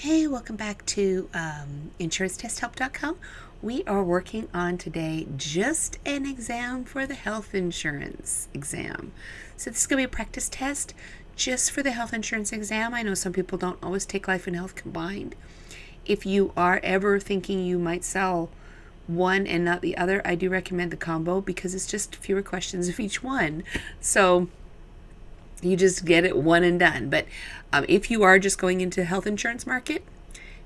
Hey, welcome back to InsuranceTestHelp.com. We are working on today just an exam for the health insurance exam. So this is going to be a practice test just for the health insurance exam. I know some people don't always take life and health combined. If you are ever thinking you might sell one and not the other, I do recommend the combo because it's just fewer questions of each one. So you just get it one and done. But if you are just going into the health insurance market,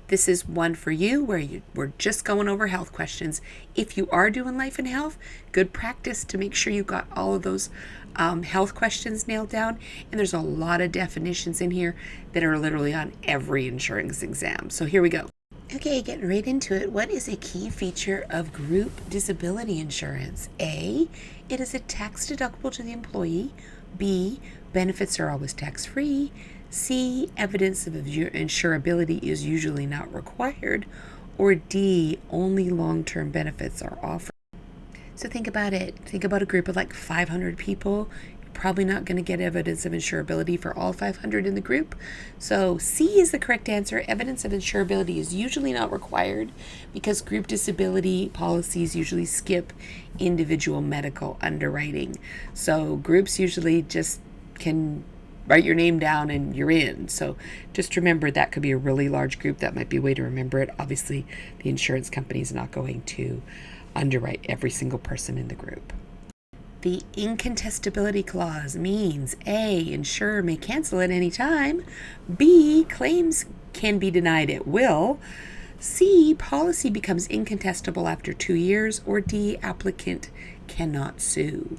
this is one for you where we're just going over health questions. If you are doing life and health, good practice to make sure you got all of those health questions nailed down. And there's a lot of definitions in here that are literally on every insurance exam. So here we go. Okay, getting right into it. What is a key feature of group disability insurance? A, it is a tax deductible to the employee. B, benefits are always tax-free. C, evidence of insurability is usually not required. Or D, only long-term benefits are offered. So think about it. Think about a group of like 500 people. You're probably not going to get evidence of insurability for all 500 in the group. So C is the correct answer. Evidence of insurability is usually not required because group disability policies usually skip individual medical underwriting. So groups usually just can write your name down and you're in. So just remember that could be a really large group. That might be a way to remember it. Obviously, the insurance company is not going to underwrite every single person in the group. The incontestability clause means A, insurer may cancel at any time. B, claims can be denied at will. C, policy becomes incontestable after 2 years. Or D, applicant cannot sue.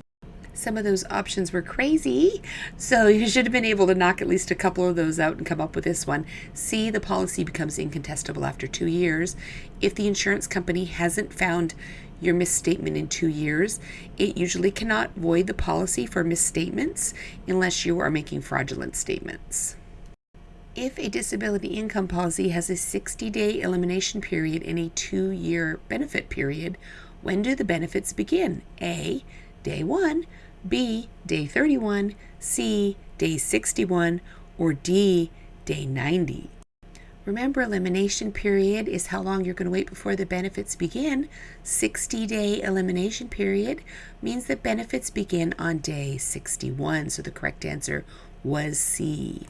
Some of those options were crazy, so you should have been able to knock at least a couple of those out and come up with this one. C, the policy becomes incontestable after 2 years. If the insurance company hasn't found your misstatement in 2 years, it usually cannot void the policy for misstatements unless you are making fraudulent statements. If a disability income policy has a 60-day elimination period and a 2-year benefit period, when do the benefits begin? A, day 1, B, day 31, C, day 61, or D, day 90. Remember, elimination period is how long you're going to wait before the benefits begin. 60-day elimination period means that benefits begin on day 61, so the correct answer was C.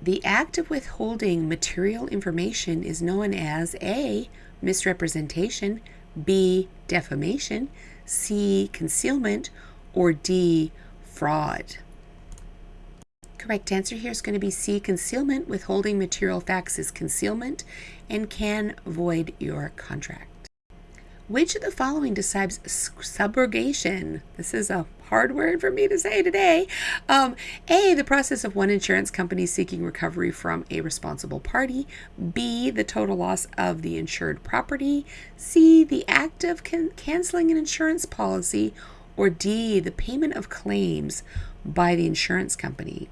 The act of withholding material information is known as A, misrepresentation, B, defamation, C, concealment, or D, fraud. Correct answer here is going to be C, concealment. Withholding material facts is concealment and can void your contract. Which of the following describes subrogation? This is a hard word for me to say today. A, the process of one insurance company seeking recovery from a responsible party. B, the total loss of the insured property. C, the act of canceling an insurance policy. Or D, the payment of claims by the insurance company.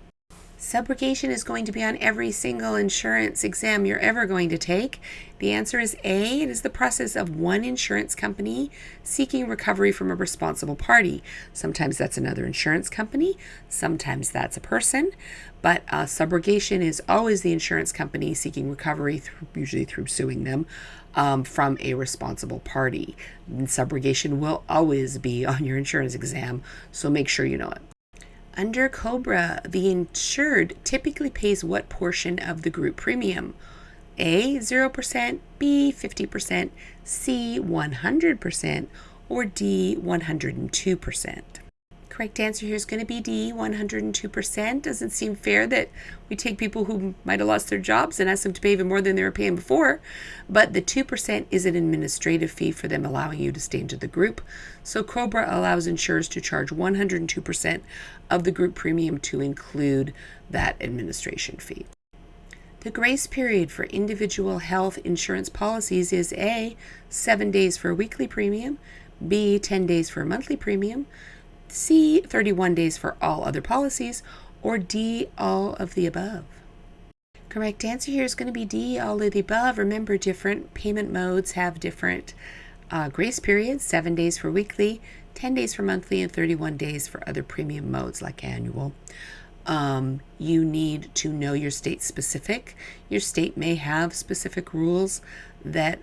Subrogation is going to be on every single insurance exam you're ever going to take. The answer is A. It is the process of one insurance company seeking recovery from a responsible party. Sometimes that's another insurance company. Sometimes that's a person. But subrogation is always the insurance company seeking recovery, usually through suing them, from a responsible party. And subrogation will always be on your insurance exam, so make sure you know it. Under COBRA, the insured typically pays what portion of the group premium? A, 0%, B, 50%, C, 100%, or D, 102%. Correct answer here is going to be D, 102%. Doesn't seem fair that we take people who might have lost their jobs and ask them to pay even more than they were paying before. But the 2% is an administrative fee for them allowing you to stay into the group. So COBRA allows insurers to charge 102% of the group premium to include that administration fee. The grace period for individual health insurance policies is A, 7 days for a weekly premium, B, 10 days for a monthly premium, C, 31 days for all other policies, or D, all of the above. Correct answer here is going to be D, all of the above. Remember, different payment modes have different grace periods, 7 days for weekly, 10 days for monthly, and 31 days for other premium modes like annual. You need to know your state specific. Your state may have specific rules that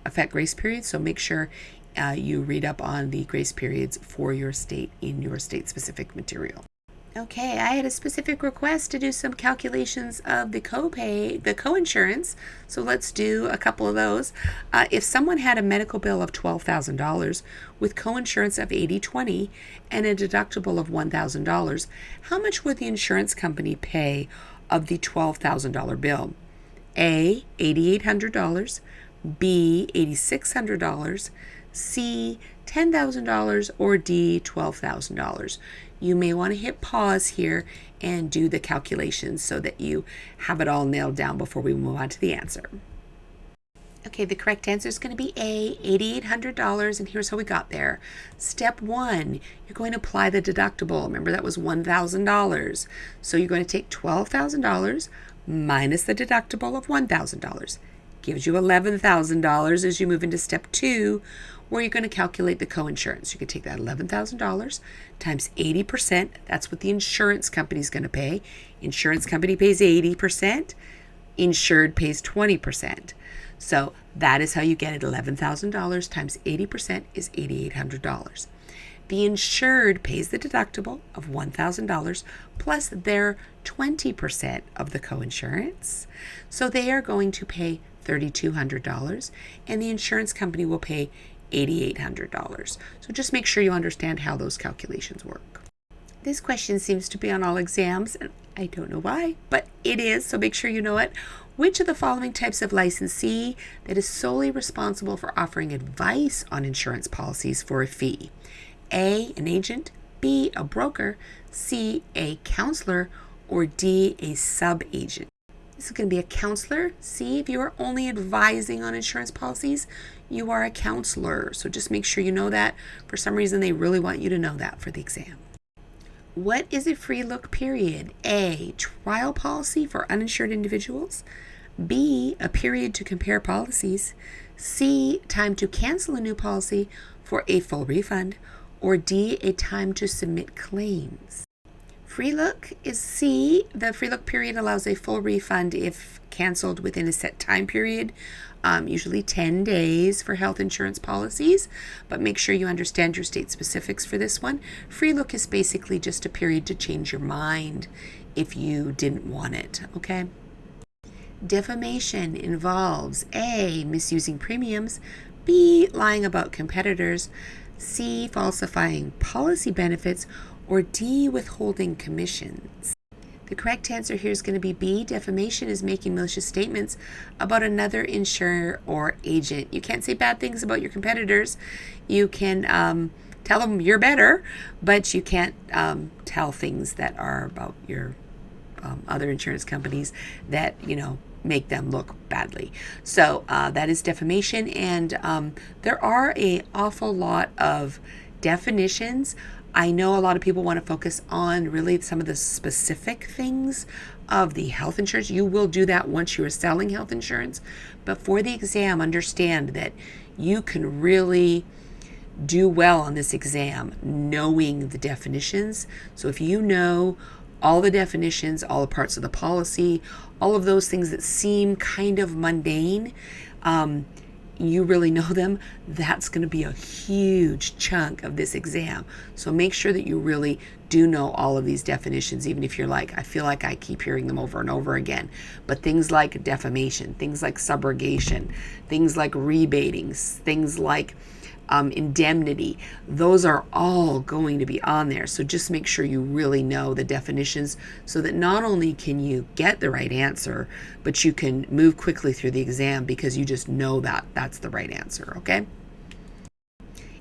affect grace periods, so make sure you read up on the grace periods for your state in your state specific material. Okay, I had a specific request to do some calculations of the copay, the coinsurance. So let's do a couple of those. If someone had a medical bill of $12,000 with coinsurance of 80/20 and a deductible of $1,000, how much would the insurance company pay of the $12,000 bill? A, $8,800, B, $8,600, C, $10,000, or D, $12,000. You may want to hit pause here and do the calculations so that you have it all nailed down before we move on to the answer. Okay, the correct answer is going to be A, $8,800, and here's how we got there. Step 1, you're going to apply the deductible. Remember, that was $1,000. So you're going to take $12,000 minus the deductible of $1,000. Gives you $11,000 as you move into step 2, where you're going to calculate the coinsurance. You can take that $11,000 times 80%. That's what the insurance company is going to pay. Insurance company pays 80%. Insured pays 20%. So that is how you get it. $11,000 times 80% is $8,800. The insured pays the deductible of $1,000 plus their 20% of the coinsurance. So they are going to pay $3,200, and the insurance company will pay $8,800. So just make sure you understand how those calculations work. This question seems to be on all exams, and I don't know why, but it is, so make sure you know it. Which of the following types of licensee that is solely responsible for offering advice on insurance policies for a fee? A, an agent, B, a broker, C, a counselor, or D, a sub-agent? This is going to be a counselor. See, if you are only advising on insurance policies, you are a counselor. So just make sure you know that. For some reason, they really want you to know that for the exam. What is a free look period? A, trial policy for uninsured individuals. B, a period to compare policies. C, time to cancel a new policy for a full refund. Or D, a time to submit claims. Free look is C. The free look period allows a full refund if canceled within a set time period, usually 10 days for health insurance policies, but make sure you understand your state specifics for this one. Free look is basically just a period to change your mind if you didn't want it, okay? Defamation involves A, misusing premiums, B, lying about competitors, C, falsifying policy benefits, or D, withholding commissions. The correct answer here is going to be B. Defamation is making malicious statements about another insurer or agent. You can't say bad things about your competitors. You can tell them you're better, but you can't tell things that are about your other insurance companies that, make them look badly. So that is defamation, and there are an awful lot of definitions. I know a lot of people want to focus on really some of the specific things of the health insurance. You will do that once you are selling health insurance. But for the exam, understand that you can really do well on this exam knowing the definitions. So if you know all the definitions, all the parts of the policy, all of those things that seem kind of mundane, you really know them, that's going to be a huge chunk of this exam. So make sure that you really do know all of these definitions, even if you're like, I feel like I keep hearing them over and over again. But things like defamation, things like subrogation, things like rebating, things like indemnity, those are all going to be on there. So just make sure you really know the definitions so that not only can you get the right answer, but you can move quickly through the exam because you just know that that's the right answer, okay?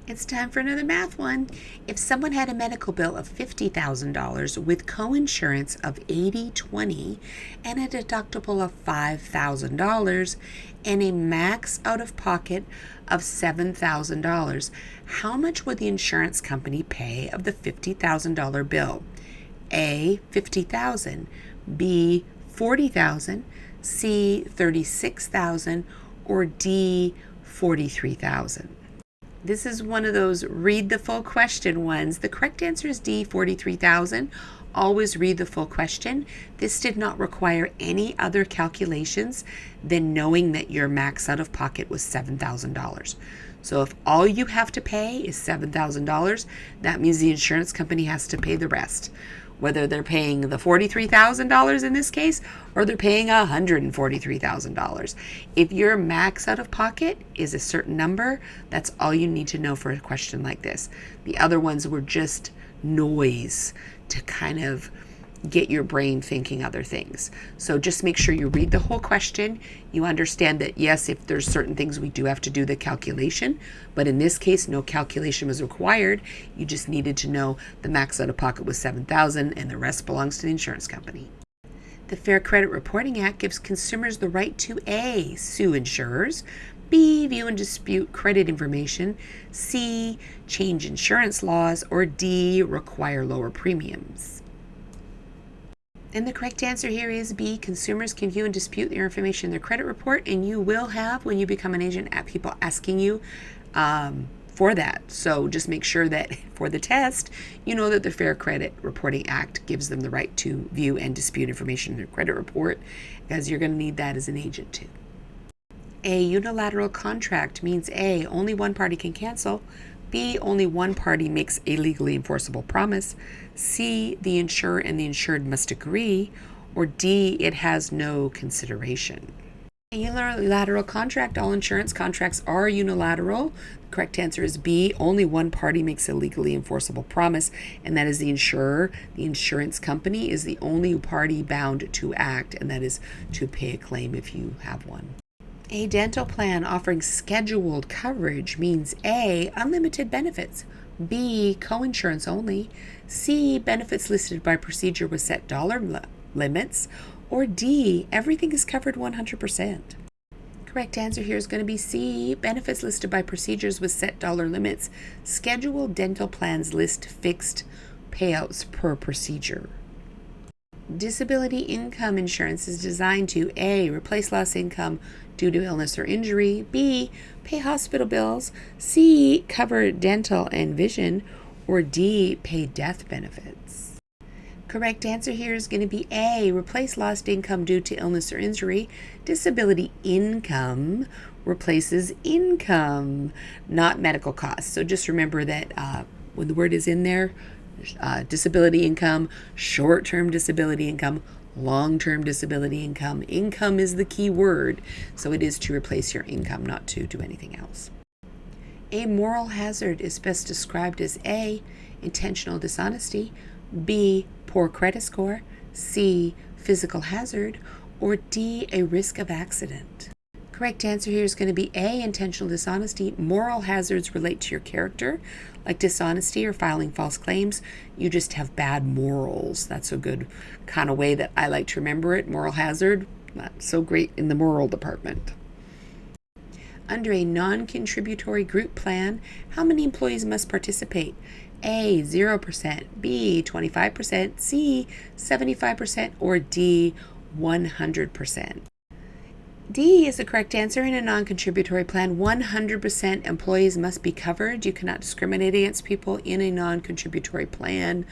It's time for another math one. If someone had a medical bill of $50,000 with coinsurance of 80/20 and a deductible of $5,000 and a max out of pocket of $7,000, how much would the insurance company pay of the $50,000 bill? A, $50,000, B, $40,000, C, $36,000, or D, $43,000. This is one of those read the full question ones. The correct answer is D, $43,000. always read the full question. This did not require any other calculations than knowing that your max out of pocket was $7,000. So if all you have to pay is $7,000, that means the insurance company has to pay the rest. Whether they're paying the $43,000 in this case, or they're paying $143,000. If your max out of pocket is a certain number, that's all you need to know for a question like this. The other ones were just noise to kind of get your brain thinking other things. So just make sure you read the whole question. You understand that yes, if there's certain things we do have to do the calculation, but in this case, no calculation was required. You just needed to know the max out of pocket was $7,000 and the rest belongs to the insurance company. The Fair Credit Reporting Act gives consumers the right to A, sue insurers, B, view and dispute credit information, C, change insurance laws, or D, require lower premiums. And the correct answer here is B. Consumers can view and dispute their information in their credit report, and you will have, when you become an agent, at people asking you for that. So just make sure that for the test, you know that the Fair Credit Reporting Act gives them the right to view and dispute information in their credit report, as you're going to need that as an agent too. A unilateral contract means A, only one party can cancel. B, only one party makes a legally enforceable promise. C, the insurer and the insured must agree. Or D, it has no consideration. A unilateral contract, all insurance contracts are unilateral. The correct answer is B, only one party makes a legally enforceable promise, and that is the insurer. The insurance company is the only party bound to act, and that is to pay a claim if you have one. A dental plan offering scheduled coverage means A, unlimited benefits, B, coinsurance only, C, benefits listed by procedure with set dollar limits, or D, everything is covered 100%. Correct answer here is going to be C, benefits listed by procedures with set dollar limits. Scheduled dental plans list fixed payouts per procedure. Disability income insurance is designed to A, replace lost income due to illness or injury, B, pay hospital bills, C, cover dental and vision, or D, pay death benefits. Correct answer here is going to be A, replace lost income due to illness or injury. Disability income replaces income, not medical costs. So just remember that when the word is in there, disability income, short-term disability income, long-term disability income. Income is the key word, so it is to replace your income, not to do anything else. A moral hazard is best described as A, intentional dishonesty, B, poor credit score, C, physical hazard, or D, a risk of accident. Correct answer here is going to be A, intentional dishonesty. Moral hazards relate to your character, like dishonesty or filing false claims. You just have bad morals. That's a good kind of way that I like to remember it. Moral hazard, not so great in the moral department. Under a non-contributory group plan, how many employees must participate? A, 0%, B, 25%, C, 75%, or D, 100%. D is the correct answer. In a non-contributory plan, 100% employees must be covered. You cannot discriminate against people in a non-contributory plan.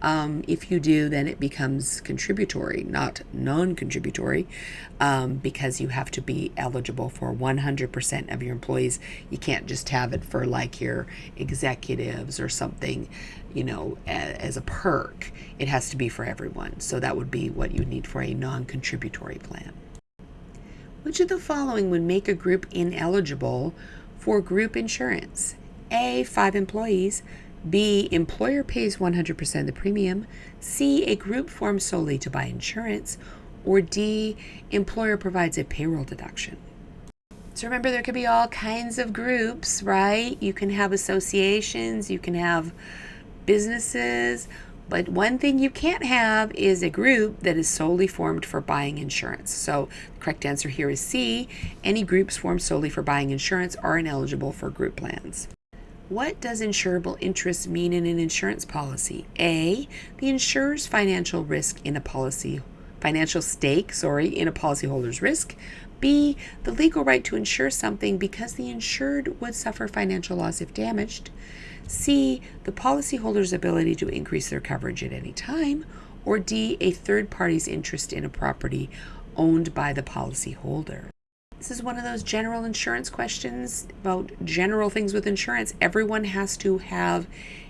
If you do, then it becomes contributory, not non-contributory, because you have to be eligible for 100% of your employees. You can't just have it for like your executives or something, as a perk. It has to be for everyone. So that would be what you need for a non-contributory plan. Which of the following would make a group ineligible for group insurance? A, 5 employees. B, employer pays 100% of the premium. C, a group formed solely to buy insurance. Or D, employer provides a payroll deduction. So remember, there could be all kinds of groups, right? You can have associations, you can have businesses, but one thing you can't have is a group that is solely formed for buying insurance. So the correct answer here is C. Any groups formed solely for buying insurance are ineligible for group plans. What does insurable interest mean in an insurance policy? A, the insurer's financial risk in a policy, financial stake, in a policyholder's risk. B, the legal right to insure something because the insured would suffer financial loss if damaged. C, the policyholder's ability to increase their coverage at any time. or D, a third party's interest in a property owned by the policyholder. This is one of those general insurance questions about general things with insurance. Everyone has to have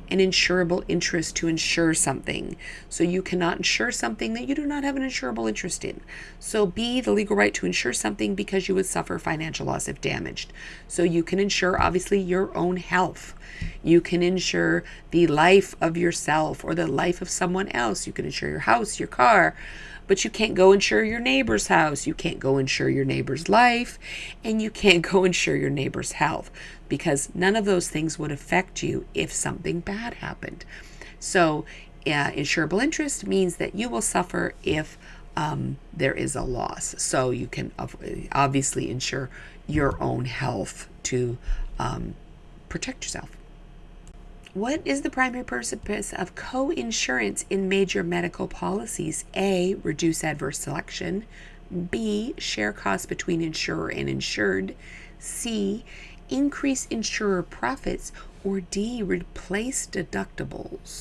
an insurable interest to insure something. So you cannot insure something that you do not have an insurable interest in. So B, the legal right to insure something because you would suffer financial loss if damaged. So you can insure obviously your own health. You can insure the life of yourself or the life of someone else. You can insure your house, your car, but you can't go insure your neighbor's house. You can't go insure your neighbor's life, and you can't go insure your neighbor's health because none of those things would affect you if something bad happened. So insurable interest means that you will suffer if there is a loss. So you can obviously insure your own health to protect yourself. What is the primary purpose of co-insurance in major medical policies? A, reduce adverse selection. B, share costs between insurer and insured. C, increase insurer profits. Or D, replace deductibles.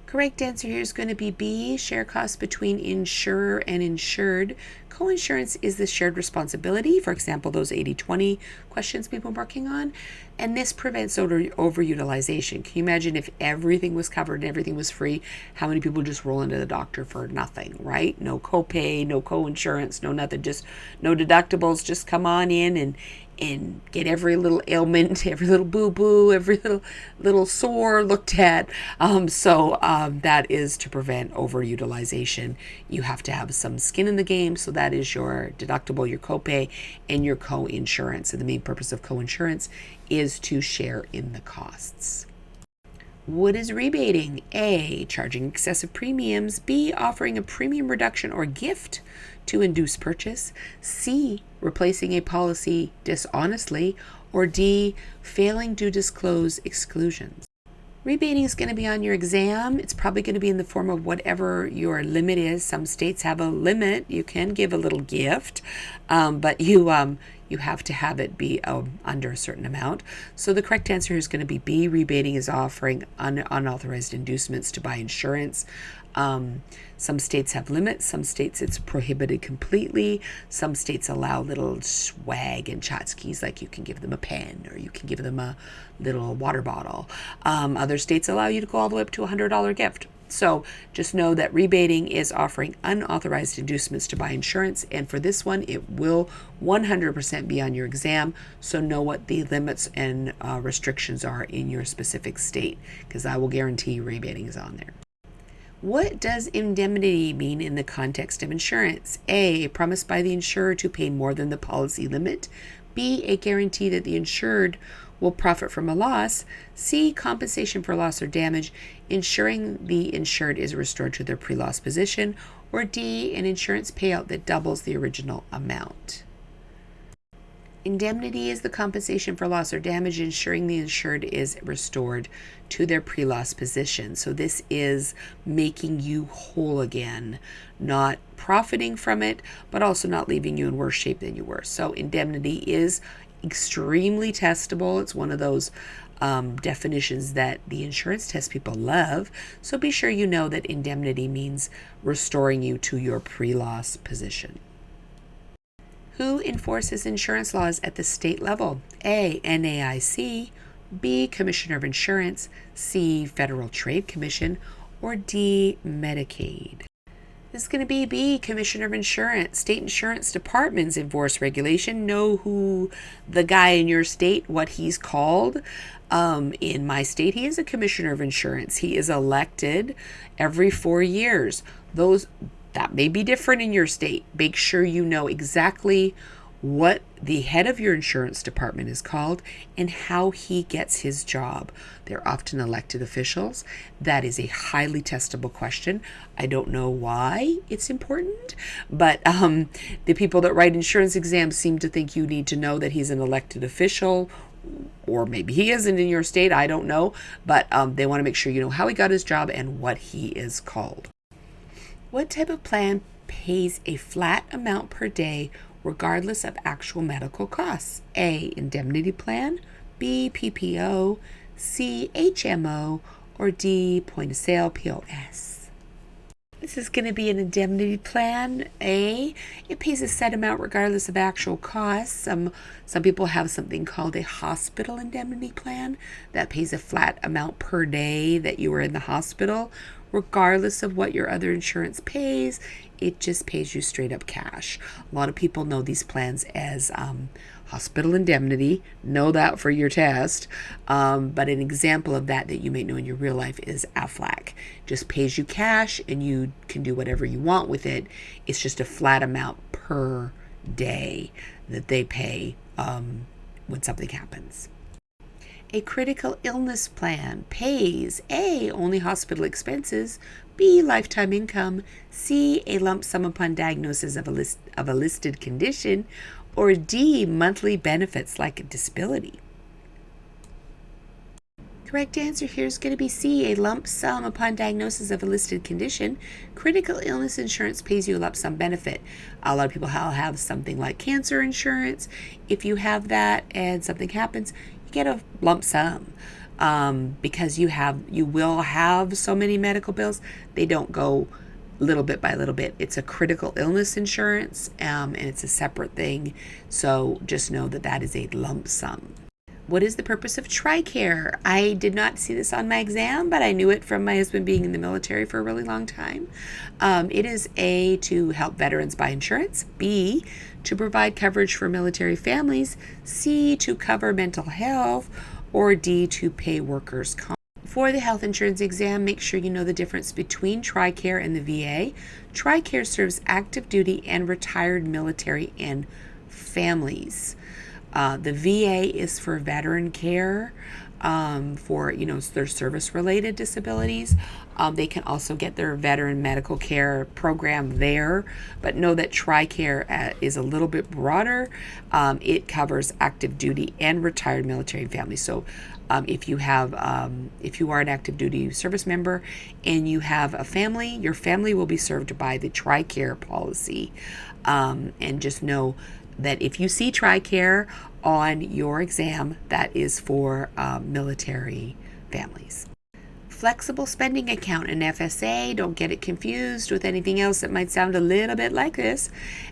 Correct answer here is going to be B, share costs between insurer and insured. Co-insurance is the shared responsibility, for example, those 80-20 questions we've been working on, and this prevents overutilization. Can you imagine if everything was covered and everything was free, how many people just roll into the doctor for nothing, right? No copay, no co-insurance, no nothing, just no deductibles, just come on in and get every little ailment, every little boo-boo, every little sore looked at. That is to prevent overutilization. You have to have some skin in the game, so that is your deductible, your copay, and your co-insurance. And the main purpose of co-insurance is to share in the costs. What is rebating? A, charging excessive premiums. B, offering a premium reduction or gift to induce purchase. C, replacing a policy dishonestly. Or D, failing to disclose exclusions. Rebating is going to be on your exam. It's probably going to be in the form of whatever your limit is. Some states have a limit. You can give a little gift, but you have to have it be under a certain amount. So the correct answer is going to be B. Rebating is offering unauthorized inducements to buy insurance. Some states have limits. Some states it's prohibited completely. Some states allow little swag and tchotchkes, like you can give them a pen or you can give them a little water bottle. Other states allow you to go all the way up to a $100 gift. So just know that rebating is offering unauthorized inducements to buy insurance, and for this one it will 100% be on your exam, so know what the limits and restrictions are in your specific state, because I will guarantee rebating is on there. What does indemnity mean in the context of insurance? A, a promise by the insurer to pay more than the policy limit. B, a guarantee that the insured will profit from a loss. C, compensation for loss or damage, ensuring the insured is restored to their pre-loss position. Or D, an insurance payout that doubles the original amount. Indemnity is the compensation for loss or damage, ensuring the insured is restored to their pre-loss position. So this is making you whole again, not profiting from it, but also not leaving you in worse shape than you were. So indemnity is extremely testable. It's one of those definitions that the insurance test people love. So be sure you know that indemnity means restoring you to your pre-loss position. Who enforces insurance laws at the state level? A, NAIC. B, Commissioner of Insurance. C, Federal Trade Commission. Or D, Medicaid. This is going to be B, Commissioner of Insurance. State insurance departments enforce regulation. Know who the guy in your state, what he's called. In my state, he is a Commissioner of Insurance. He is elected every 4 years. That may be different in your state. Make sure you know exactly what the head of your insurance department is called and how he gets his job. They're often elected officials. That is a highly testable question. I don't know why it's important, but the people that write insurance exams seem to think you need to know that he's an elected official, or maybe he isn't in your state. I don't know, but they want to make sure you know how he got his job and what he is called. What type of plan pays a flat amount per day regardless of actual medical costs? A, indemnity plan. B, PPO. C, HMO. Or D, point of sale, POS. This is going to be an indemnity plan. It pays a set amount regardless of actual costs. Some people have something called a hospital indemnity plan that pays a flat amount per day that you were in the hospital, regardless of what your other insurance pays. It just pays you straight up cash. A lot of people know these plans as hospital indemnity. Know that for your test. But an example of that you may know in your real life is Aflac. Just pays you cash and you can do whatever you want with it. It's just a flat amount per day that they pay when something happens. A critical illness plan pays A, only hospital expenses, B, lifetime income, C, a lump sum upon diagnosis of a listed condition, or D, monthly benefits like a disability. Correct answer here is going to be C, a lump sum upon diagnosis of a listed condition. Critical illness insurance pays you a lump sum benefit. A lot of people have something like cancer insurance. If you have that and something happens, you get a lump sum because you will have so many medical bills. They don't go little bit by little bit. It's a critical illness insurance and it's a separate thing. So just know that is a lump sum. What is the purpose of TRICARE? I did not see this on my exam, but I knew it from my husband being in the military for a really long time. It is A, to help veterans buy insurance, B, to provide coverage for military families, C, to cover mental health, or D, to pay workers' comp. For the health insurance exam, make sure you know the difference between TRICARE and the VA. TRICARE serves active duty and retired military and families. The VA is for veteran care, for their service-related disabilities. They can also get their veteran medical care program there, but know that TRICARE is a little bit broader. It covers active duty and retired military and families. So if you are an active duty service member and you have a family, your family will be served by the TRICARE policy. And just know that if you see TRICARE on your exam, that is for military families. Flexible spending account, an FSA, don't get it confused with anything else that might sound a little bit like this.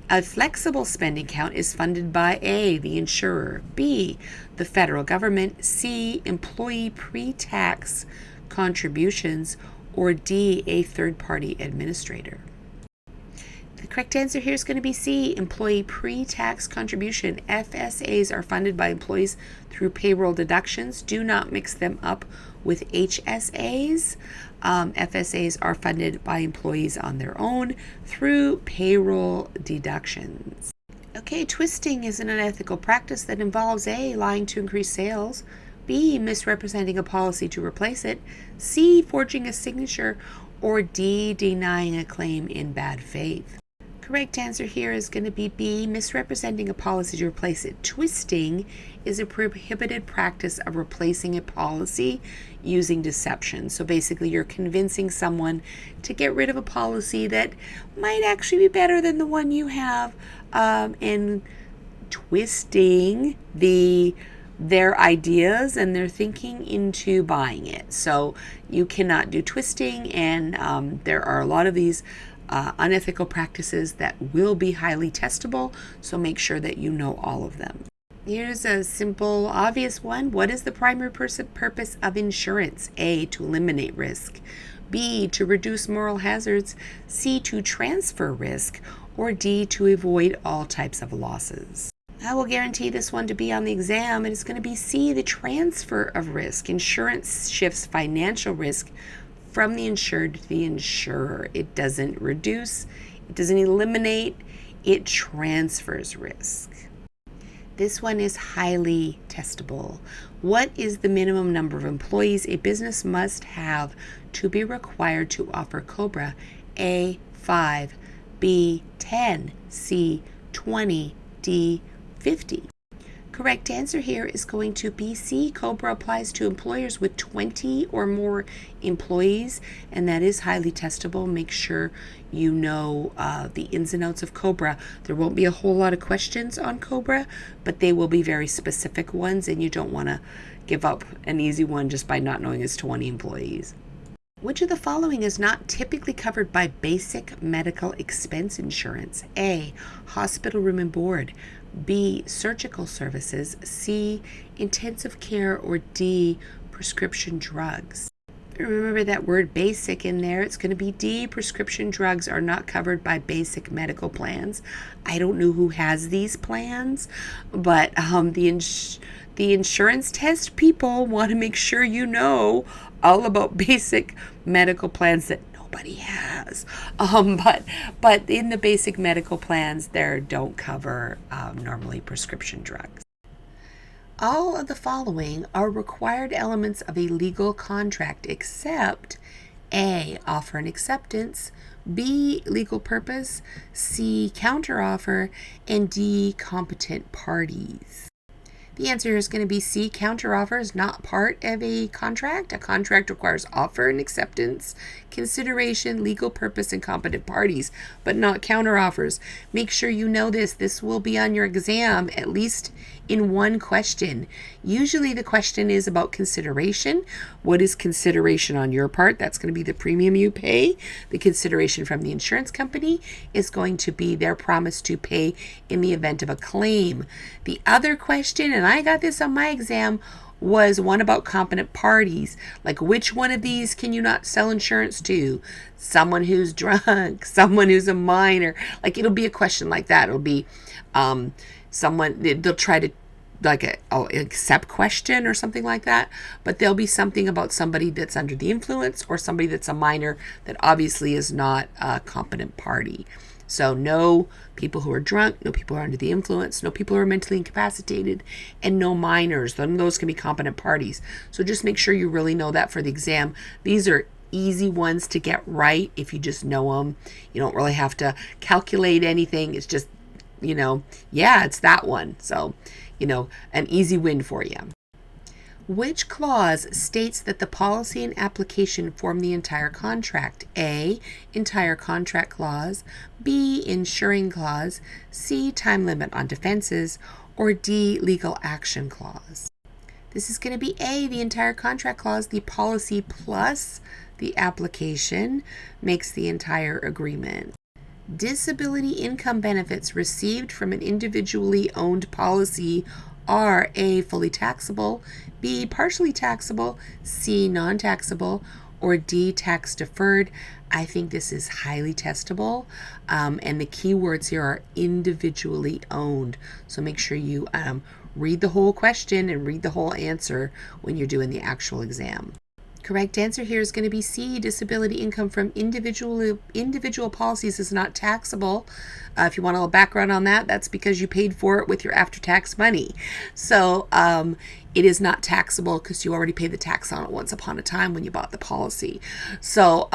A flexible spending account is funded by A, the insurer, B, the federal government, C, employee pre-tax contributions, or D, a third-party administrator. The correct answer here is going to be C, employee pre-tax contribution. FSAs are funded by employees through payroll deductions. Do not mix them up with HSAs. FSAs are funded by employees on their own through payroll deductions. Okay, twisting is an unethical practice that involves A, lying to increase sales, B, misrepresenting a policy to replace it, C, forging a signature, or D, denying a claim in bad faith. Correct answer here is going to be B, misrepresenting a policy to replace it. Twisting is a prohibited practice of replacing a policy using deception. So basically you're convincing someone to get rid of a policy that might actually be better than the one you have, and twisting their ideas and their thinking into buying it. So you cannot do twisting, and there are a lot of these unethical practices that will be highly testable, so make sure that you know all of them. Here's a simple, obvious one. What is the primary purpose of insurance? A, to eliminate risk. B, to reduce moral hazards. C, to transfer risk. Or D, to avoid all types of losses. I will guarantee this one to be on the exam, and it's going to be C, the transfer of risk. Insurance shifts financial risk from the insured to the insurer. It doesn't reduce, it doesn't eliminate, it transfers risk. This one is highly testable. What is the minimum number of employees a business must have to be required to offer COBRA? A, 5, B, 10, C, 20, D, 50. Correct answer here is going to be C. COBRA applies to employers with 20 or more employees, and that is highly testable. Make sure you know the ins and outs of COBRA. There won't be a whole lot of questions on COBRA, but they will be very specific ones, and you don't want to give up an easy one just by not knowing it's 20 employees. Which of the following is not typically covered by basic medical expense insurance? A. Hospital room and board. B. Surgical services. C. Intensive care. Or D. Prescription drugs. Remember that word basic in there. It's going to be D. Prescription drugs are not covered by basic medical plans. I don't know who has these plans, but the insurance test people want to make sure you know all about basic medical plans that nobody has. But in the basic medical plans, they don't cover normally prescription drugs. All of the following are required elements of a legal contract except A. Offer and acceptance, B. Legal purpose, C. Counteroffer, and D. Competent parties. The answer is going to be C. Counteroffer is not part of a contract. A contract requires offer and acceptance, consideration, legal purpose, and competent parties, but not counteroffers. Make sure you know this. This will be on your exam, at least in one question. Usually the question is about consideration. What is consideration on your part? That's going to be the premium you pay. The consideration from the insurance company is going to be their promise to pay in the event of a claim. The other question, and I got this on my exam, was one about competent parties. Like, which one of these can you not sell insurance to? Someone who's drunk, someone who's a minor. Like, it'll be a question like that. It'll be someone, they'll try to like a accept question or something like that, but there'll be something about somebody that's under the influence or somebody that's a minor that obviously is not a competent party. So no people who are drunk, no people who are under the influence, no people who are mentally incapacitated, and no minors. Those can be competent parties. So just make sure you really know that for the exam. These are easy ones to get right if you just know them. You don't really have to calculate anything. It's just, yeah, it's that one. So, an easy win for you. Which clause states that the policy and application form the entire contract? A. Entire contract clause, B. Insuring clause, C. Time limit on defenses, or D. Legal action clause. This is going to be A. The entire contract clause. The policy plus the application makes the entire agreement. Disability income benefits received from an individually owned policy are A. Fully taxable, B. Partially taxable, C. Non-taxable, or D. Tax deferred. I think this is highly testable, and the key words here are individually owned. So make sure you read the whole question and read the whole answer when you're doing the actual exam. Correct answer here is going to be C. Disability income from individual policies is not taxable. If you want a little background on that, that's because you paid for it with your after-tax money. So it is not taxable because you already paid the tax on it once upon a time when you bought the policy. So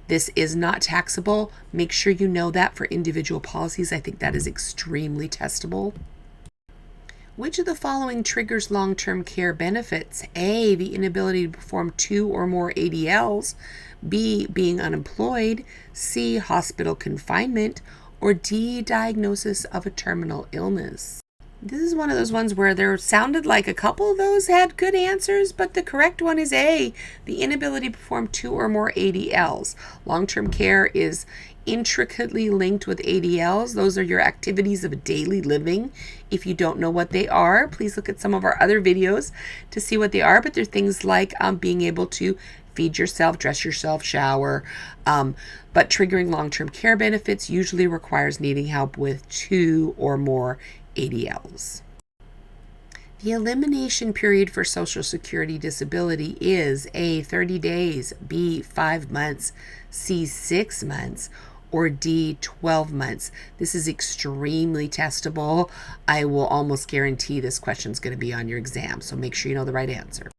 this is not taxable. Make sure you know that for individual policies. I think that is extremely testable. Which of the following triggers long-term care benefits? A. The inability to perform 2 or more ADLs. B. Being unemployed. C. Hospital confinement. Or D. Diagnosis of a terminal illness. This is one of those ones where there sounded like a couple of those had good answers, but the correct one is A. The inability to perform 2 or more ADLs. Long-term care is intricately linked with ADLs. Those are your activities of daily living. If you don't know what they are, please look at some of our other videos to see what they are, but they're things like being able to feed yourself, dress yourself, shower, but triggering long-term care benefits usually requires needing help with 2 or more ADLs. The elimination period for Social Security disability is A. 30 days, B. 5 months, C. 6 months, or D. 12 months. This is extremely testable. I will almost guarantee this question is going to be on your exam, so make sure you know the right answer.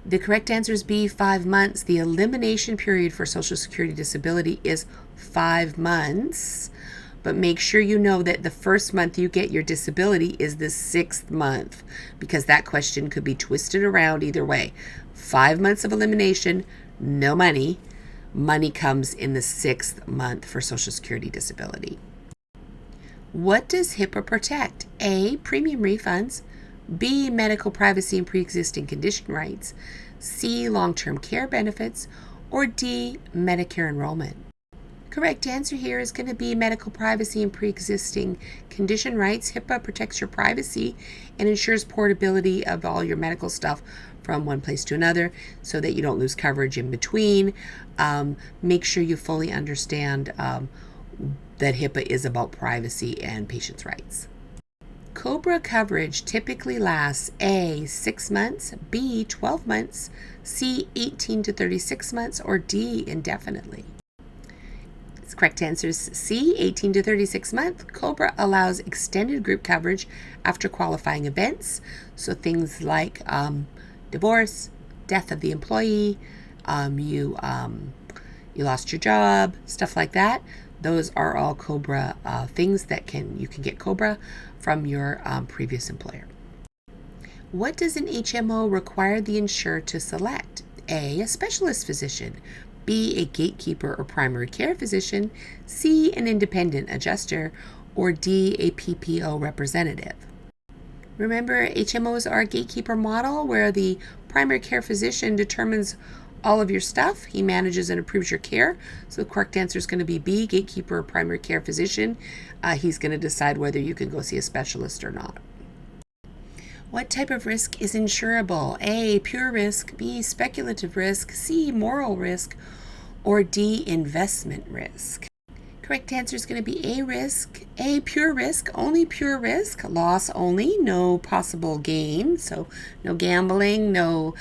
The correct answer is B. 5 months. The elimination period for Social Security disability is 5 months. But make sure you know that the first month you get your disability is the 6th month, because that question could be twisted around either way. 5 months of elimination, no money. Money comes in the 6th month for Social Security disability. What does HIPAA protect? A. Premium refunds. B. Medical privacy and pre-existing condition rights. C. Long-term care benefits. or D, Medicare enrollment? Correct answer here is going to be medical privacy and pre-existing condition rights. HIPAA protects your privacy and ensures portability of all your medical stuff from one place to another so that you don't lose coverage in between. Make sure you fully understand that HIPAA is about privacy and patients' rights. COBRA coverage typically lasts A, 6 months, B, 12 months, C, 18 to 36 months, or D, indefinitely. The correct answer is C, 18 to 36 months. COBRA allows extended group coverage after qualifying events. So things like divorce, death of the employee, you lost your job, stuff like that. Those are all COBRA things that you can get COBRA from your previous employer. What does an HMO require the insured to select? A specialist physician, B, a gatekeeper or primary care physician, C, an independent adjuster, or D, a PPO representative. Remember, HMOs are a gatekeeper model where the primary care physician determines all of your stuff. He manages and approves your care. So the correct answer is going to be B, gatekeeper or primary care physician. He's going to decide whether you can go see a specialist or not. What type of risk is insurable? A, pure risk, B, speculative risk, C, moral risk, or D, investment risk? Correct answer is going to be A, risk. A, pure risk, only pure risk, loss only, no possible gain. So no gambling, no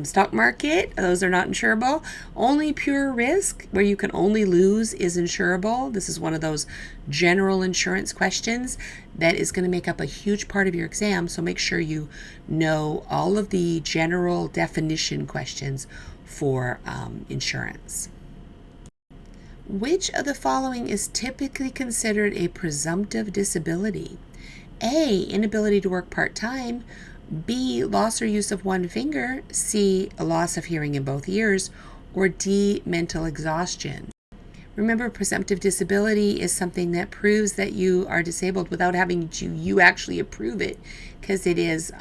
stock market, those are not insurable. Only pure risk, where you can only lose, is insurable. This is one of those general insurance questions that is going to make up a huge part of your exam, so make sure you know all of the general definition questions for insurance. Which of the following is typically considered a presumptive disability? A, inability to work part-time, B, loss or use of one finger, C, a loss of hearing in both ears, or D, mental exhaustion. Remember, presumptive disability is something that proves that you are disabled without having you actually approve it, because it is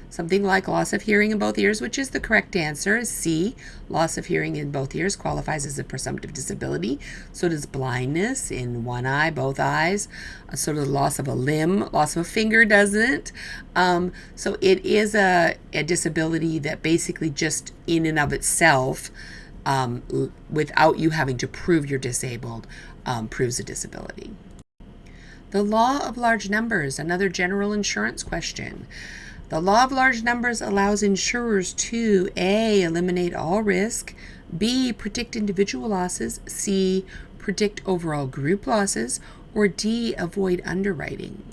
something like loss of hearing in both ears, which is the correct answer. C, loss of hearing in both ears qualifies as a presumptive disability. So does blindness in one eye, both eyes. So does loss of a limb. Loss of a finger doesn't. So it is a disability that basically just in and of itself, without you having to prove you're disabled, proves a disability. The law of large numbers, another general insurance question. The law of large numbers allows insurers to A, eliminate all risk, B, predict individual losses, C, predict overall group losses, or D, avoid underwriting.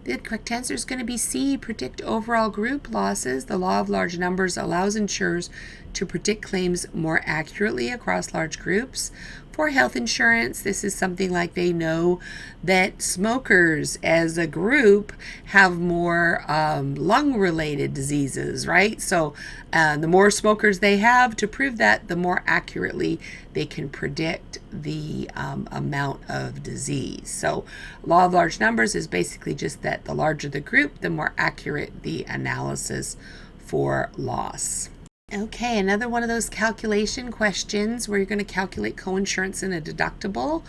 The correct answer is going to be C, predict overall group losses. The law of large numbers allows insurers to predict claims more accurately across large groups. For health insurance, this is something like they know that smokers as a group have more lung-related diseases, right? So the more smokers they have, to prove that, the more accurately they can predict the amount of disease. So law of large numbers is basically just that the larger the group, the more accurate the analysis for loss. Okay, another one of those calculation questions where you're going to calculate coinsurance and a deductible.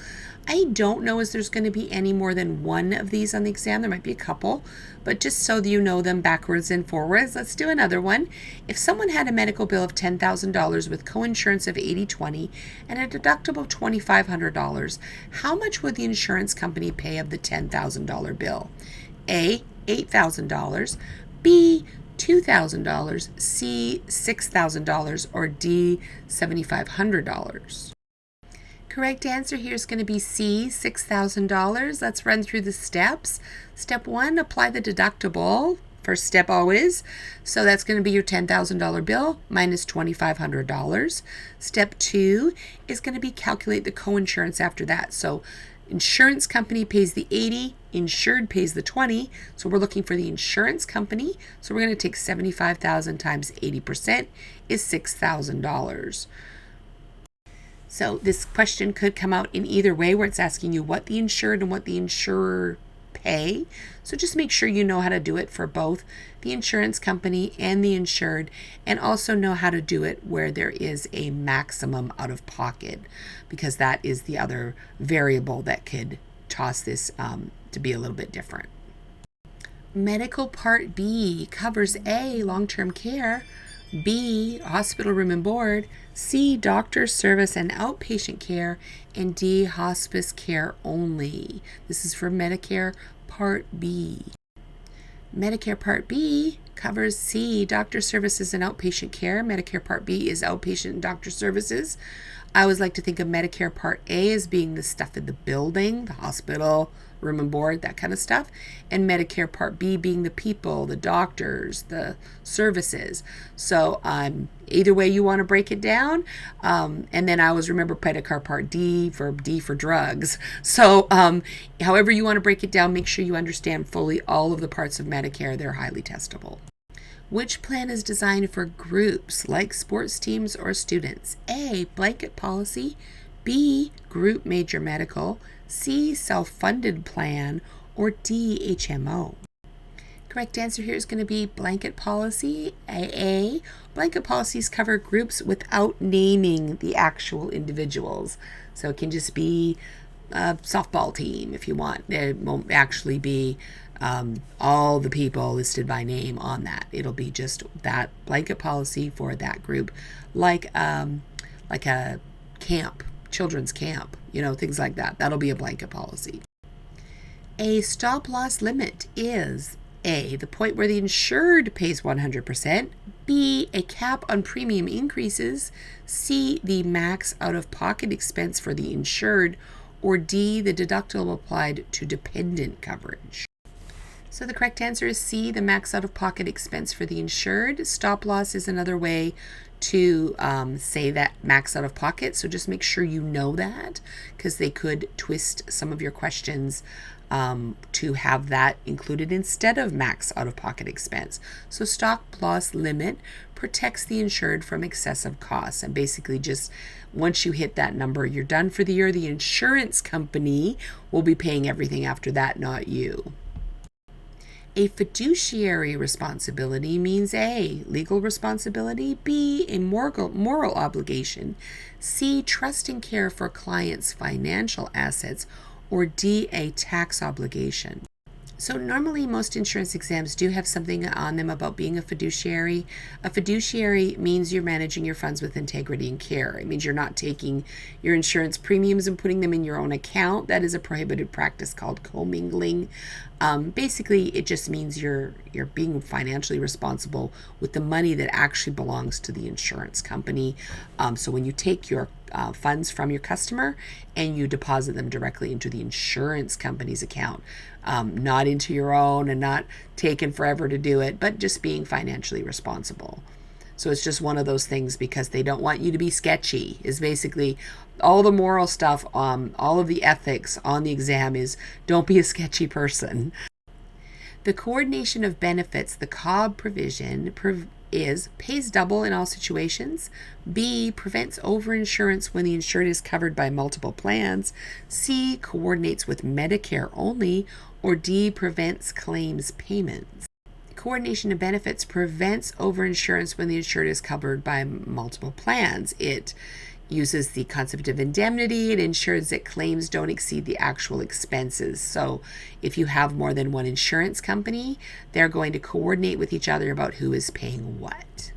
I don't know if there's going to be any more than one of these on the exam. There might be a couple, but just so that you know them backwards and forwards, let's do another one. If someone had a medical bill of $10,000 with coinsurance of 80/20 and a deductible of $2,500, how much would the insurance company pay of the $10,000 bill? A, $8,000, B, $2,000, C, $6,000, or D, $7,500. Correct answer here is going to be C, $6,000. Let's run through the steps. Step 1, apply the deductible. First step always. So that's going to be your $10,000 bill minus $2,500. Step 2 is going to be calculate the coinsurance after that. So insurance company pays the 80, insured pays the 20. So we're looking for the insurance company. So we're going to take 75,000 times 80% is $6,000. So this question could come out in either way, where it's asking you what the insured and what the insurer pay. So just make sure you know how to do it for both the insurance company and the insured, and also know how to do it where there is a maximum out of pocket, because that is the other variable that could toss this to be a little bit different. Medical Part B covers A, long-term care, B, hospital room and board, C, doctor service and outpatient care, and D, hospice care only. This is for Medicare Part B. Medicare Part B covers C, doctor services and outpatient care. Medicare Part B is outpatient and doctor services. I always like to think of Medicare Part A as being the stuff in the building, the hospital, room and board, that kind of stuff, and Medicare Part B being the people, the doctors, the services. So either way you want to break it down. And then I always remember Medicare Part D for drugs. So however you want to break it down, make sure you understand fully all of the parts of Medicare. They're highly testable. Which plan is designed for groups like sports teams or students? A, blanket policy, B, group major medical, C, self-funded plan, or D, HMO. Correct answer here is going to be blanket policy, A. Blanket policies cover groups without naming the actual individuals. So it can just be a softball team if you want. It won't actually be all the people listed by name on that. It'll be just that blanket policy for that group, like a camp, children's camp, things like that. That'll be a blanket policy. A stop loss limit is A, the point where the insured pays 100%, B, a cap on premium increases, C, the max out-of-pocket expense for the insured, or D, the deductible applied to dependent coverage. So the correct answer is C, the max out-of-pocket expense for the insured. Stop loss is another way to say that max out-of-pocket, so just make sure you know that, because they could twist some of your questions to have that included instead of max out-of-pocket expense. So stop loss limit protects the insured from excessive costs, and basically just once you hit that number, you're done for the year. The insurance company will be paying everything after that, not you. A fiduciary responsibility means A, legal responsibility, B, a moral obligation, C, trust and care for clients' financial assets, or D, a tax obligation. So normally most insurance exams do have something on them about being a fiduciary. A fiduciary means you're managing your funds with integrity and care. It means you're not taking your insurance premiums and putting them in your own account. That is a prohibited practice called commingling. Basically, it just means you're being financially responsible with the money that actually belongs to the insurance company. So when you take your funds from your customer and you deposit them directly into the insurance company's account, not into your own, and not taking forever to do it, but just being financially responsible. So it's just one of those things, because they don't want you to be sketchy, is basically all the moral stuff, all of the ethics on the exam is don't be a sketchy person. The coordination of benefits, the COB provision, is pays double in all situations, B, prevents overinsurance when the insured is covered by multiple plans, C, coordinates with Medicare only, or D, prevents claims payments. Coordination of benefits prevents overinsurance when the insured is covered by multiple plans. It uses the concept of indemnity. It ensures that claims don't exceed the actual expenses. So if you have more than one insurance company, they're going to coordinate with each other about who is paying what.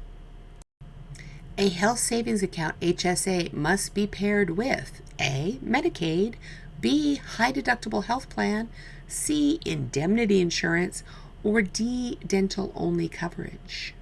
A health savings account, HSA, must be paired with A, Medicaid, B, high deductible health plan, C, indemnity insurance, or D, dental only coverage.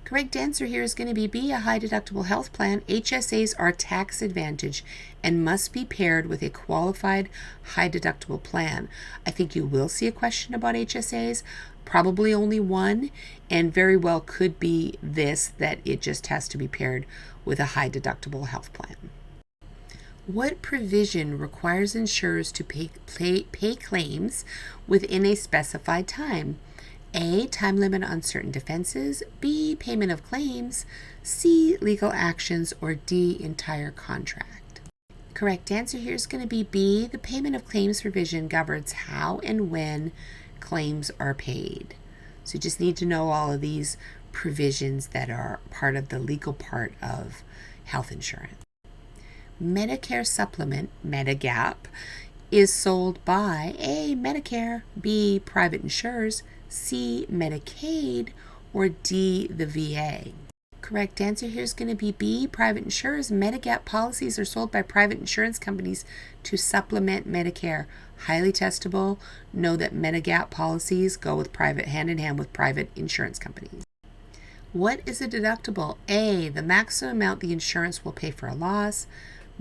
Correct answer here is going to be B, a high deductible health plan. HSAs are tax advantage and must be paired with a qualified high deductible plan. I think you will see a question about HSAs, probably only one, and very well could be this, that it just has to be paired with a high deductible health plan. What provision requires insurers to pay claims within a specified time? A, time limit on certain defenses, B, payment of claims, C, legal actions, or D, entire contract. Correct answer here is going to be B. The payment of claims provision governs how and when claims are paid. So you just need to know all of these provisions that are part of the legal part of health insurance. Medicare supplement, Medigap, is sold by A. Medicare, B. private insurers, C. Medicaid, or D. the VA. Correct answer here is going to be B. Private insurers. Medigap policies are sold by private insurance companies to supplement Medicare. Highly testable. Know that Medigap policies go with private, hand in hand with private insurance companies. What is a deductible? A. The maximum amount the insurance will pay for a loss.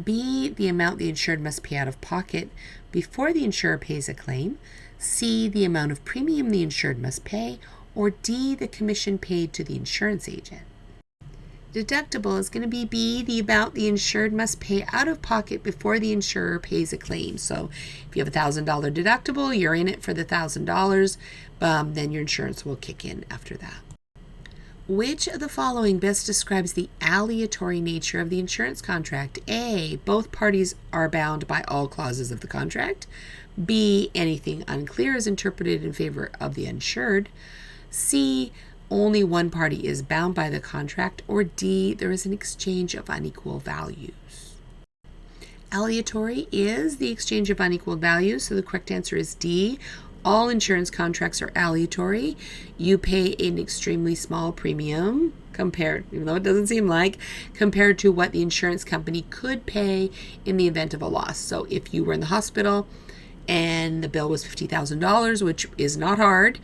B. The amount the insured must pay out of pocket before the insurer pays a claim. C. The amount of premium the insured must pay. Or D. The commission paid to the insurance agent. Deductible is going to be B. The amount the insured must pay out of pocket before the insurer pays a claim. So if you have a $1,000 deductible, you're in it for the $1,000, then your insurance will kick in after that. Which of the following best describes the aleatory nature of the insurance contract? A. Both parties are bound by all clauses of the contract. B. Anything unclear is interpreted in favor of the insured. C. Only one party is bound by the contract. Or D. There is an exchange of unequal values. Aleatory is the exchange of unequal values, so the correct answer is D. All insurance contracts are aleatory. You pay an extremely small premium compared, even though it doesn't seem like, compared to what the insurance company could pay in the event of a loss. So if you were in the hospital and the bill was $50,000, which is not hard,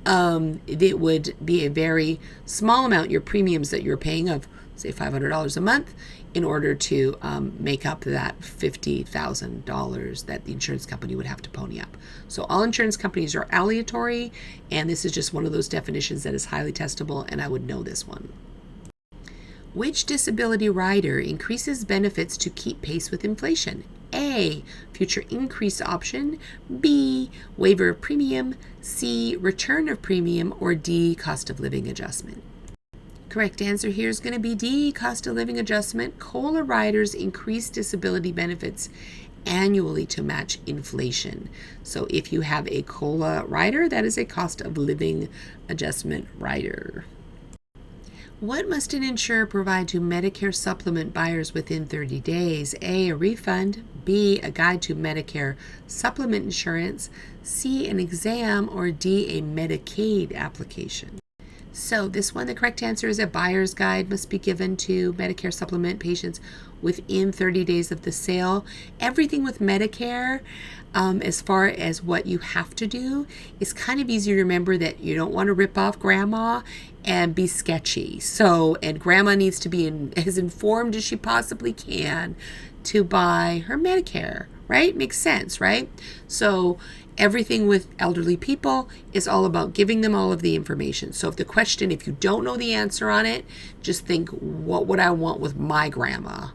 it would be a very small amount, your premiums that you're paying of, say, $500 a month, in order to make up that $50,000 that the insurance company would have to pony up. So all insurance companies are aleatory, and this is just one of those definitions that is highly testable, and I would know this one. Which disability rider increases benefits to keep pace with inflation? A. Future increase option. B. Waiver of premium. C. Return of premium. Or D. Cost of living adjustment. Correct answer here is going to be D. Cost of living adjustment. COLA riders increase disability benefits annually to match inflation. So if you have a COLA rider, that is a cost of living adjustment rider. What must an insurer provide to Medicare supplement buyers within 30 days? A. A refund. B. A guide to Medicare supplement insurance. C. An exam. Or D. A Medicaid application. So this one, the correct answer is a buyer's guide must be given to Medicare supplement patients within 30 days of the sale. Everything with Medicare, as far as what you have to do, is kind of easy to remember that you don't want to rip off grandma and be sketchy. So, and grandma needs to be as informed as she possibly can to buy her Medicare, right? Makes sense, right? So everything with elderly people is all about giving them all of the information. So if you don't know the answer on it, just think, what would I want with my grandma?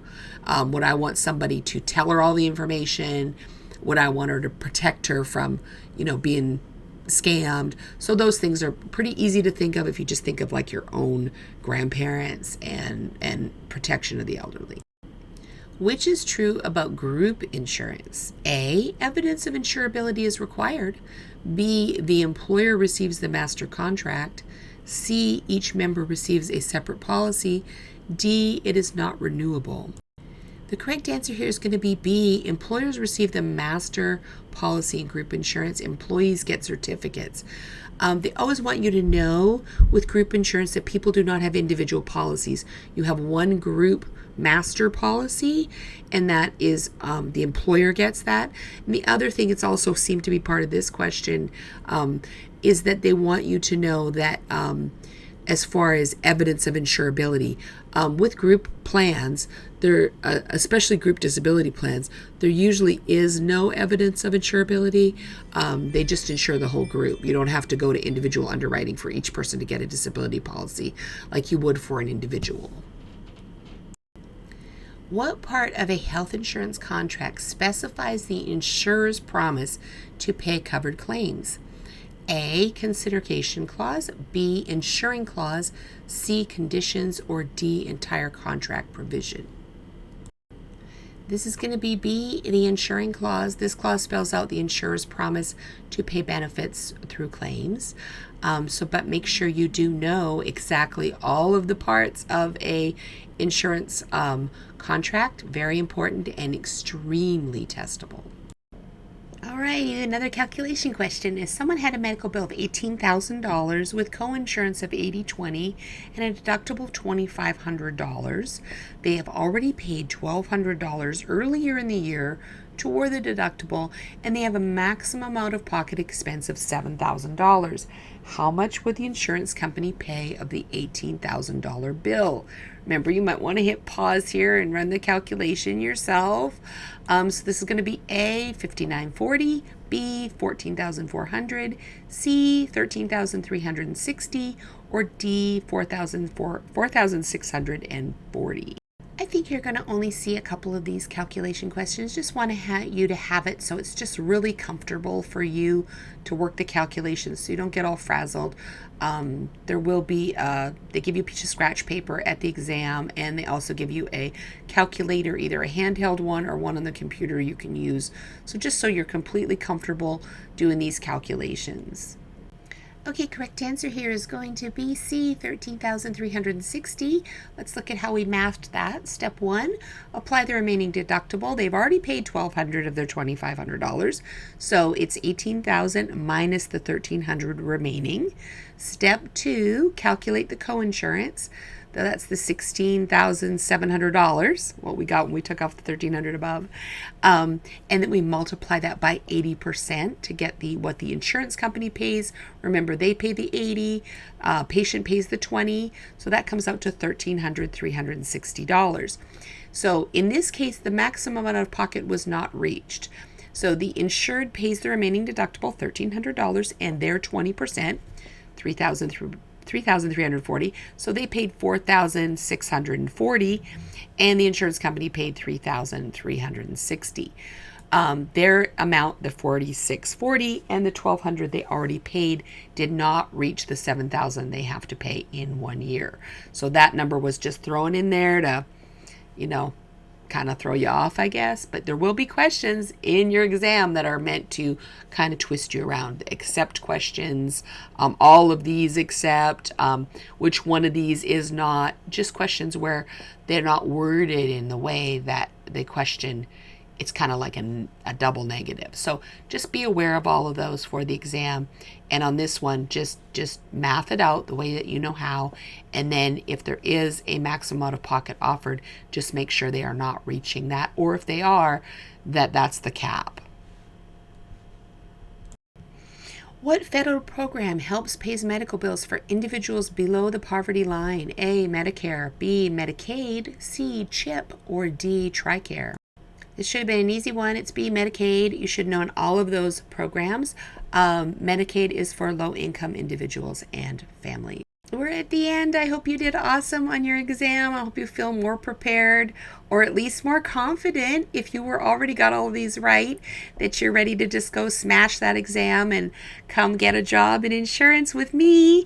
Would I want somebody to tell her all the information? Would I want her to protect her from, being scammed? So those things are pretty easy to think of if you just think of like your own grandparents and protection of the elderly. Which is true about group insurance? A. Evidence of insurability is required. B. The employer receives the master contract. C. Each member receives a separate policy. D. It is not renewable. The correct answer here is going to be B. Employers receive the master policy in group insurance. Employees get certificates. They always want you to know with group insurance that people do not have individual policies. You have one group master policy, and that is the employer gets that. And the other thing, it's also seemed to be part of this question, is that they want you to know that as far as evidence of insurability, with group plans, there, especially group disability plans, there usually is no evidence of insurability. They just insure the whole group. You don't have to go to individual underwriting for each person to get a disability policy like you would for an individual. What part of a health insurance contract specifies the insurer's promise to pay covered claims? A. Consideration clause. B. Insuring clause. C. Conditions. Or D. Entire contract provision. This is going to be B, the insuring clause. This clause spells out the insurer's promise to pay benefits through claims. But make sure you do know exactly all of the parts of a insurance contract. Very important and extremely testable. All right, another calculation question. If someone had a medical bill of $18,000 with co-insurance of $80/20 and a deductible of $2,500, they have already paid $1,200 earlier in the year toward the deductible, and they have a maximum out-of-pocket expense of $7,000. How much would the insurance company pay of the $18,000 bill? Remember, you might want to hit pause here and run the calculation yourself. So this is going to be A, $5,940, B, $14,400, C, $13,360, or D, $4,640. I think you're going to only see a couple of these calculation questions. Just want you to have it so it's just really comfortable for you to work the calculations so you don't get all frazzled. There will be, they give you a piece of scratch paper at the exam, and they also give you a calculator, either a handheld one or one on the computer you can use. So just so you're completely comfortable doing these calculations. Okay, correct answer here is going to be C, 13,360. Let's look at how we mathed that. Step 1, apply the remaining deductible. They've already paid $1,200 of their $2,500, so it's $18,000 minus the $1,300 remaining. Step 2, calculate the coinsurance. That's the $16,700, what we got when we took off the $1,300 above. And then we multiply that by 80% to get what the insurance company pays. Remember, they pay the 80, patient pays the 20, so that comes out to $1,360. So in this case, the maximum out of pocket was not reached. So the insured pays the remaining deductible, $1,300, and their 20%, $3,340. So they paid $4,640, and the insurance company paid $3,360. Their amount, the $4,640 and the $1,200 they already paid, did not reach the $7,000 they have to pay in 1 year. So that number was just thrown in there to, kind of throw you off, I guess. But there will be questions in your exam that are meant to kind of twist you around. Accept questions, all of these except, which one of these is not, just questions where they're not worded in the way that they question. It's kind of like a double negative. So just be aware of all of those for the exam. And on this one, just math it out the way that you know how. And then if there is a maximum out of pocket offered, just make sure they are not reaching that. Or if they are, that's the cap. What federal program helps pays medical bills for individuals below the poverty line? A, Medicare, B, Medicaid, C, CHIP, or D, TRICARE? This should have been an easy one. It's B, Medicaid. You should know in all of those programs. Medicaid is for low-income individuals and families. We're at the end. I hope you did awesome on your exam. I hope you feel more prepared, or at least more confident if you already got all of these right, that you're ready to just go smash that exam and come get a job in insurance with me.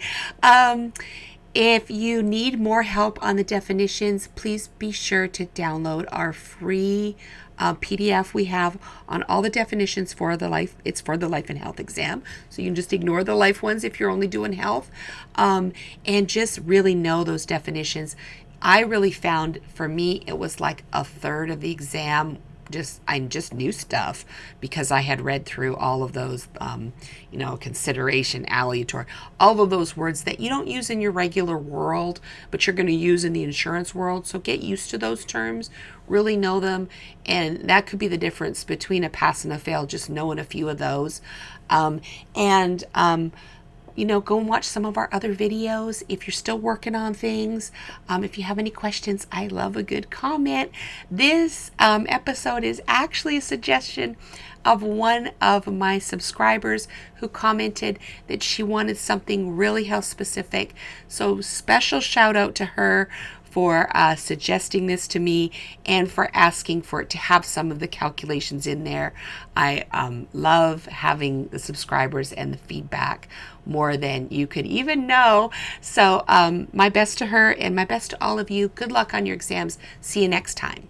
If you need more help on the definitions, please be sure to download our free PDF we have on all the definitions for the life. It's for the life and health exam, so you can just ignore the life ones if you're only doing health, and just really know those definitions. I really found, for me, it was like a third of the exam. I just knew stuff because I had read through all of those, consideration, alliator, all of those words that you don't use in your regular world, but you're going to use in the insurance world. So get used to those terms, really know them, and that could be the difference between a pass and a fail, just knowing a few of those. Go and watch some of our other videos if you're still working on things. If you have any questions, I love a good comment. This episode is actually a suggestion of one of my subscribers who commented that she wanted something really health specific. So special shout out to her for suggesting this to me and for asking for it to have some of the calculations in there. I love having the subscribers and the feedback more than you could even know. So my best to her and my best to all of you. Good luck on your exams. See you next time.